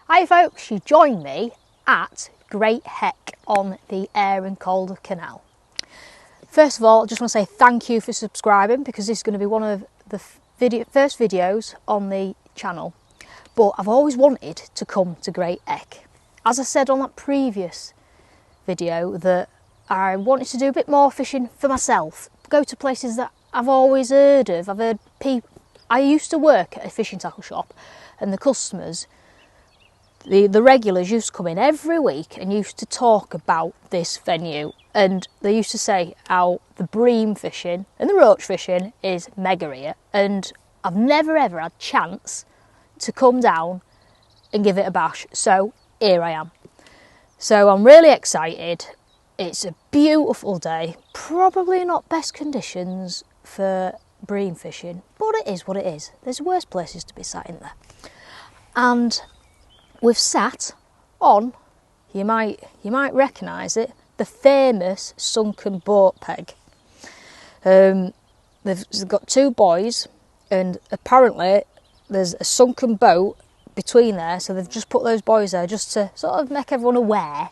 Hi folks, you join me at Great Heck on the Aire and Calder Canal. First of all, I just want to say thank you for subscribing, because this is going to be one of the first videos on the channel. But I've always wanted to come to Great Heck. As I said on that previous video, that I wanted to do a bit more fishing for myself, go to places that I've always heard of. I've heard people. I used to work at a fishing tackle shop, and the customers, the regulars used to come in every week and used to talk about this venue, and they used to say how the bream fishing and the roach fishing is mega here, and I've never ever had chance to come down and give it a bash, so here I am. So I'm really excited. It's a beautiful day, probably not best conditions for bream fishing, but it is what it is. There's worse places to be sat in there. And we've sat on, you might recognise it, the famous sunken boat peg. They've got two buoys, and apparently there's a sunken boat between there, so they've just put those buoys there just to sort of make everyone aware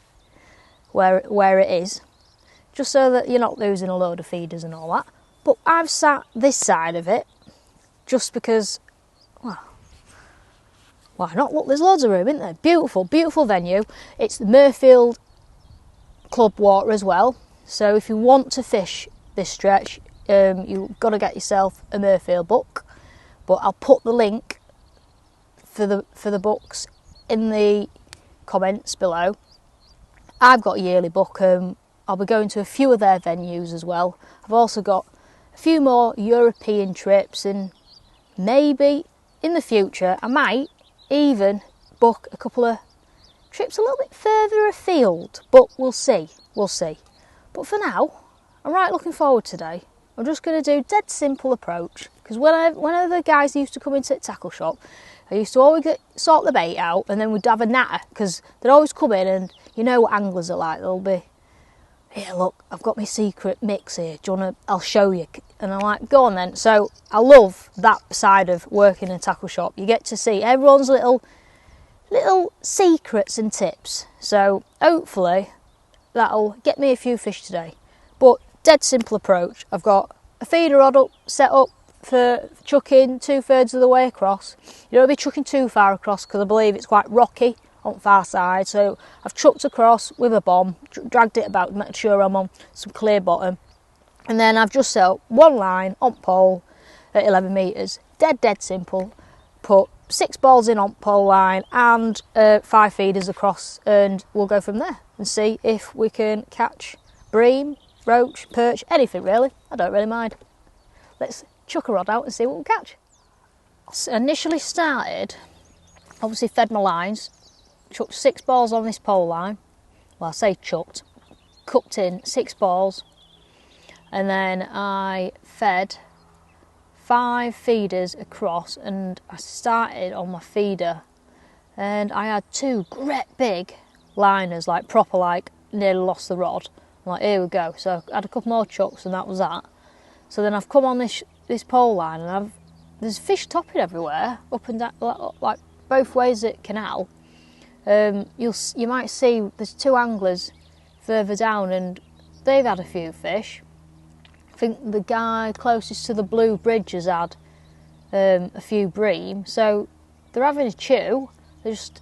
where it is, just so that you're not losing a load of feeders and all that. But I've sat this side of it just because, well, why not? Look, there's loads of room, isn't there? Beautiful, beautiful venue. It's the Murfield Club water as well. So if you want to fish this stretch, you've got to get yourself a Murfield book. But I'll put the link for the books in the comments below. I've got a yearly book. I'll be going to a few of their venues as well. I've also got a few more European trips, and maybe in the future I might even book a couple of trips a little bit further afield, but we'll see. But for now, I'm right looking forward today. I'm just going to do dead simple approach, because whenever the guys used to come into the tackle shop, I used to always sort the bait out, and then we'd have a natter, because they'd always come in, and you know what anglers are like. They'll be, here, look, I've got my secret mix here. Do you want to? I'll show you. And I'm like, go on then. So I love that side of working in a tackle shop. You get to see everyone's little secrets and tips. So hopefully that'll get me a few fish today. But dead simple approach. I've got a feeder rod set up for chucking 2/3 of the way across. You don't be chucking too far across, because I believe it's quite rocky on the far side. So I've chucked across with a bomb, dragged it about, make sure I'm on some clear bottom. And then I've just set up one line on pole at 11 metres. Dead simple. Put 6 balls in on pole line and 5 feeders across, and we'll go from there and see if we can catch bream, roach, perch, anything really. I don't really mind. Let's chuck a rod out and see what we'll catch. Initially started, obviously fed my lines, chucked 6 balls on this pole line. Well, I say chucked, cooked in 6 balls. And then I fed 5 feeders across, and I started on my feeder, and I had 2 great big liners, like proper, like nearly lost the rod. I'm like, here we go. So I had a couple more chucks, and that was that. So then I've come on this pole line, and there's fish topping everywhere, up and down, like both ways at canal. You might see there's 2 anglers further down, and they've had a few fish. I think the guy closest to the blue bridge has had a few bream, so they're having a chew. They just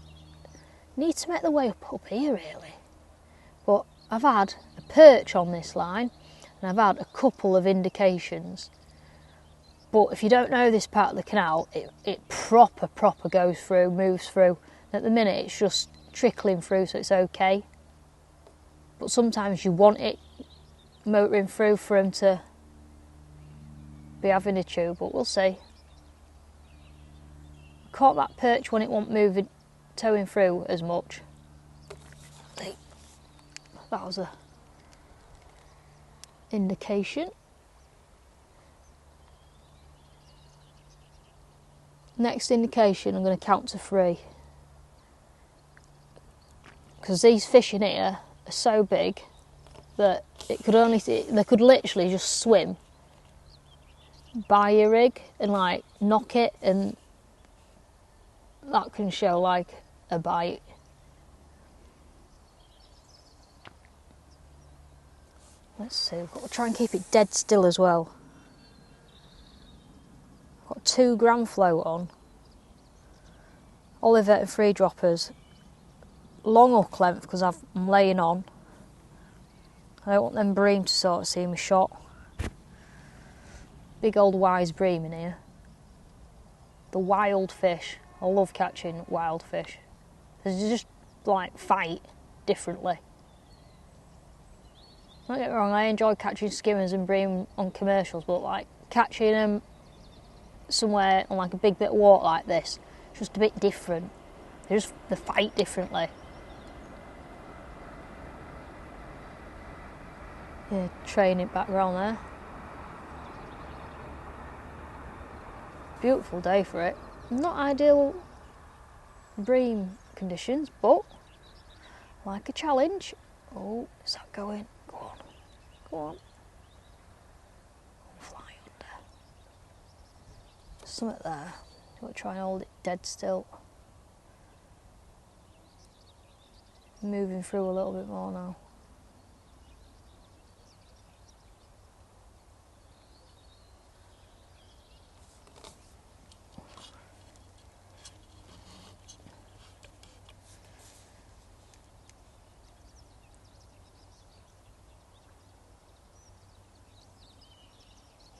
need to make their way up here really. But I've had a perch on this line, and I've had a couple of indications. But if you don't know this part of the canal, it proper goes through, moves through. And at the minute it's just trickling through, so it's okay. But sometimes you want it motoring through for him to be having a chew, but we'll see. Caught that perch when it wasn't moving, towing through as much. That was a indication. Next indication, I'm going to count to 3. Because these fish in here are so big that they could literally just swim by your rig and like knock it, and that can show like a bite. Let's see, we've got to try and keep it dead still as well. I've got 2 gram float on. Olivet and 3 droppers. Long hook length because I'm laying on. I don't want them bream to sort of see me shot. Big old wise bream in here. The wild fish. I love catching wild fish. They just like fight differently. Don't get me wrong, I enjoy catching skimmers and bream on commercials, but like catching them somewhere on like a big bit of water like this, it's just a bit different. They fight differently. Yeah, train it back round there. Beautiful day for it. Not ideal bream conditions, but like a challenge. Oh, is that going? Go on. Go on. Fly under. Something there. You've got to try and hold it dead still. Moving through a little bit more now.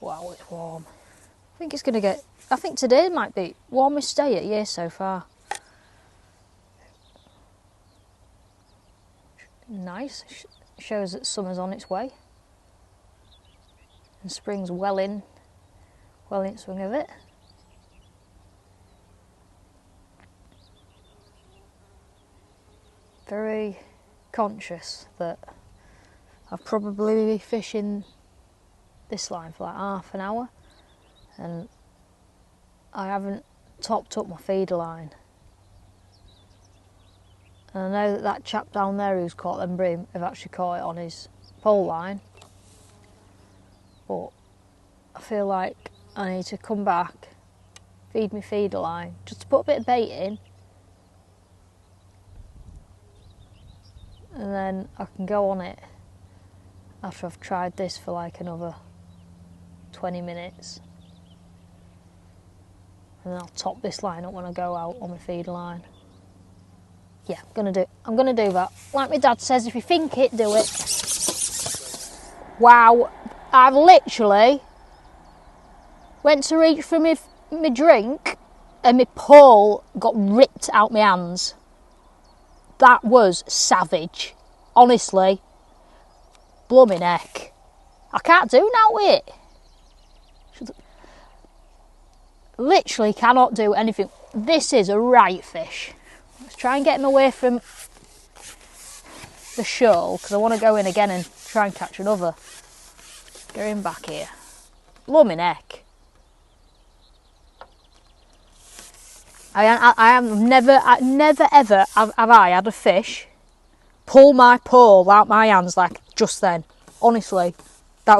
Wow, it's warm. I think it's going to get... I think today might be warmest day at year so far. Nice. Shows that summer's on its way. And spring's well in swing of it. Very conscious that I'll probably be fishing this line for like half an hour and I haven't topped up my feeder line. And I know that chap down there who's caught them bream have actually caught it on his pole line, but I feel like I need to come back, feed my feeder line, just to put a bit of bait in, and then I can go on it after I've tried this for like another 20 minutes. And then I'll top this line up when I go out on my feeder line. Yeah, I'm gonna do that. Like my dad says, if you think it, do it. Wow, I've literally went to reach for my drink and my pole got ripped out my hands. That was savage. Honestly, blooming heck. I can't do now with it. Literally cannot do anything. This is a right fish. Let's try and get him away from the shoal because I want to go in again and try and catch another. Get him back here. Blooming heck. I have never ever have I had a fish pull my pole out my hands like just then. Honestly, I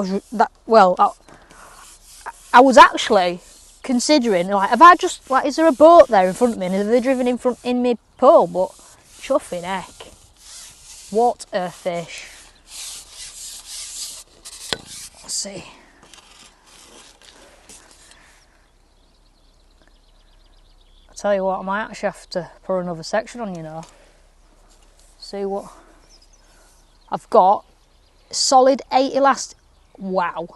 was actually considering, like, have I just, like, is there a boat there in front of me and have they driven in my pole? But chuffing heck, what a fish. Let's see. I tell you what, I might actually have to put another section on, you know. See what I've got. Solid 8 elastic. Wow.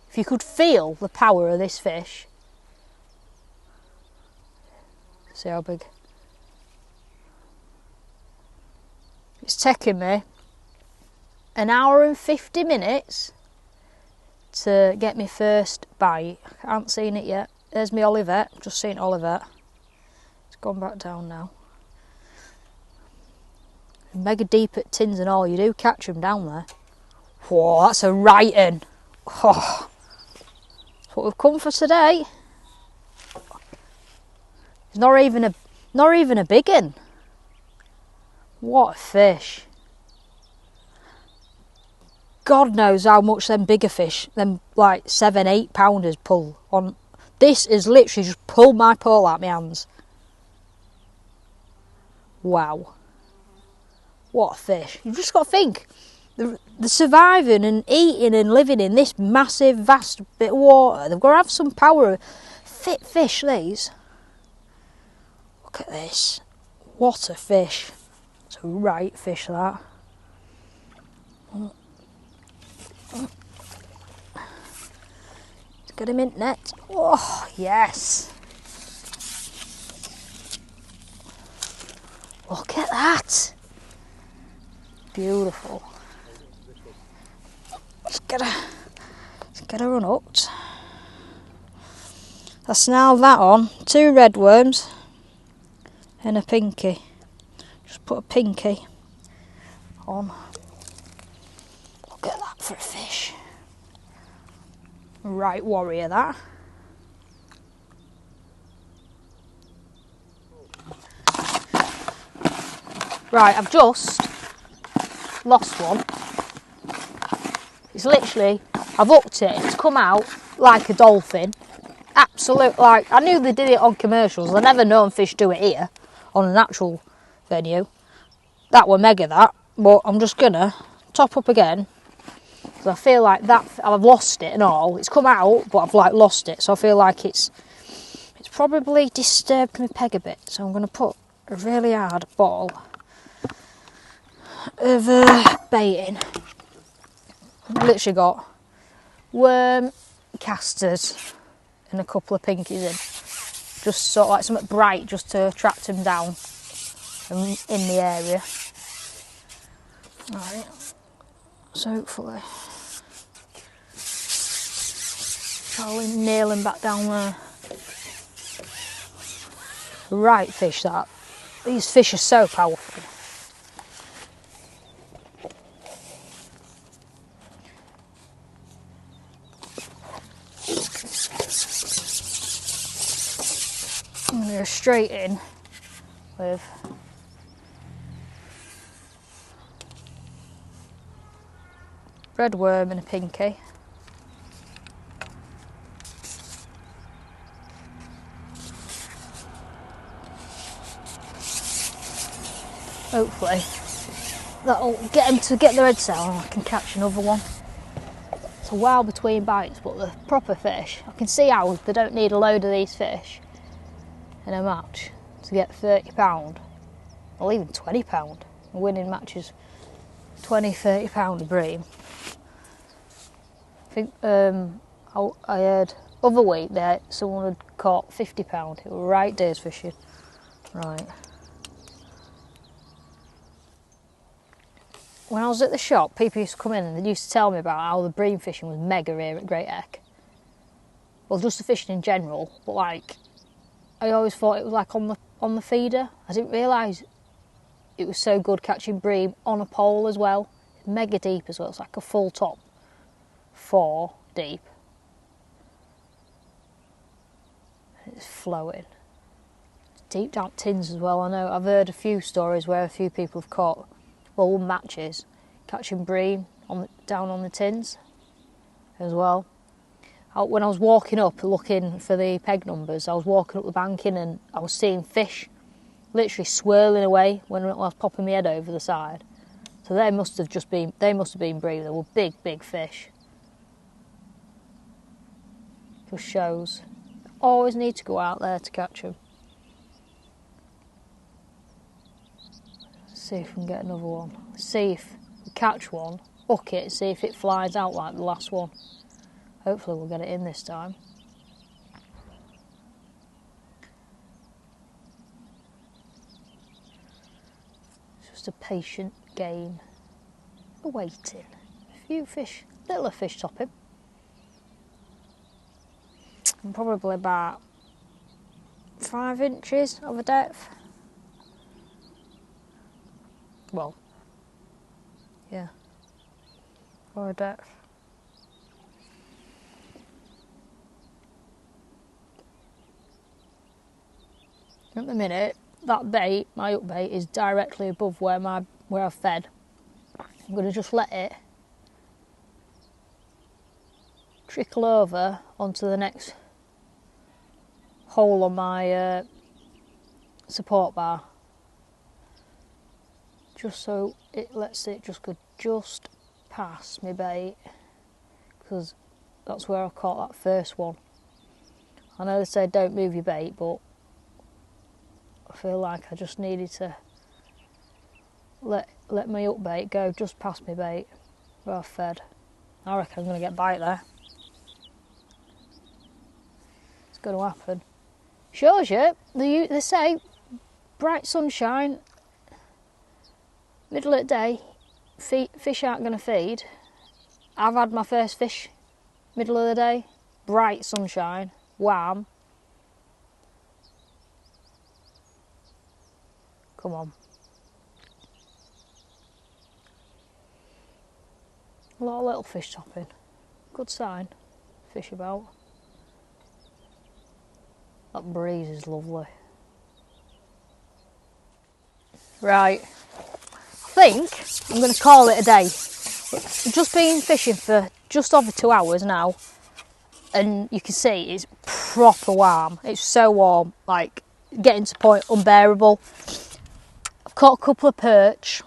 If you could feel the power of this fish. See how big. It's taken me an hour and 50 minutes to get my first bite. I haven't seen it yet. There's my Olivet. Just seen Olivet. It's gone back down now. Mega deep at tins and all. You do catch them down there. Whoa, that's a right in. Oh, that's what we've come for today. It's not even a big one. What a fish. God knows how much them bigger fish, them like 7-8 pounders pull on. This is literally just pulled my pole out my hands. Wow. What a fish. You've just got to think. They're surviving and eating and living in this massive, vast bit of water. They've got to have some power. Fit fish, these. Look at this. What a fish. It's a right fish, that. Let's get him in net. Oh, yes. Look at that. Beautiful. Let's get her unhooked. That's now that on. 2 red worms and a pinky. Just put a pinky on. Look at that for a fish. Right warrior, that. Right, I've just lost one. It's literally, I've hooked it, it's come out like a dolphin. Absolute, like, I knew they did it on commercials. I've never known fish do it here on a natural venue. That were mega, that. But I'm just gonna top up again. Because I feel like that, I've lost it and all. It's come out, but I've like lost it. So I feel like it's probably disturbed my peg a bit. So I'm gonna put a really hard ball of bait in. I've literally got worm, casters and a couple of pinkies in. Just sort of like something bright just to attract them down and in the area. Right, so hopefully Charlie nail him back down there. Right fish, that. These fish are so powerful. I'm going to go straight in with red worm and a pinky. Hopefully that'll get them to get their heads out and I can catch another one. It's a while between bites, but the proper fish, I can see how they don't need a load of these fish in a match to get £30 or even £20. Winning matches £20–30 of bream. I think I heard other week that someone had caught £50. It was right days fishing. Right. When I was at the shop, people used to come in and they used to tell me about how the bream fishing was mega here at Great Eck. Well, just the fishing in general, but like, I always thought it was like on the feeder. I didn't realise it was so good catching bream on a pole as well. It's mega deep as well. It's like a full top 4 deep. It's flowing. It's deep down tins as well. I know I've heard a few stories where a few people have caught, well, matches catching bream down on the tins as well. When I was walking up looking for the peg numbers, I was walking up the banking and I was seeing fish literally swirling away when I was popping my head over the side. So they must have been bream. They were big fish. Just shows. Always need to go out there to catch them. See if we can get another one. See if we catch one, hook it, see if it flies out like the last one. Hopefully we'll get it in this time. It's just a patient game. Waiting. A few fish, little fish topping. And probably about 5 inches of a depth. Well, yeah, for a depth. At the minute, that bait, my hook bait, is directly above where I've fed. I'm going to just let it trickle over onto the next hole on my support bar. just so it lets it just go just past my bait, because that's where I caught that first one. I know they say don't move your bait, but I feel like I just needed to let my up bait go just past my bait where I fed. I reckon I'm going to get bite there. It's going to happen. Shows you, they say bright sunshine, middle of the day, fish aren't going to feed. I've had my first fish middle of the day, bright sunshine, warm. Come on. A lot of little fish topping. Good sign. Fish about. That breeze is lovely. Right. I think I'm going to call it a day. I've just been fishing for just over 2 hours now. And you can see it's proper warm. It's so warm. Like, getting to point unbearable. I've caught a couple of perch.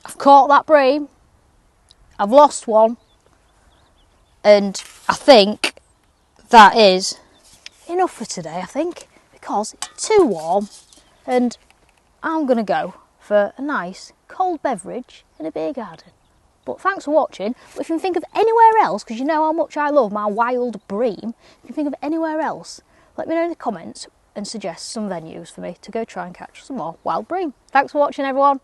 I've caught that bream. I've lost one, and I think that is enough for today, I think, because it's too warm, and I'm going to go for a nice cold beverage in a beer garden. But thanks for watching. But if you can think of anywhere else, because you know how much I love my wild bream, if you think of anywhere else, let me know in the comments and suggest some venues for me to go try and catch some more wild bream. Thanks for watching, everyone.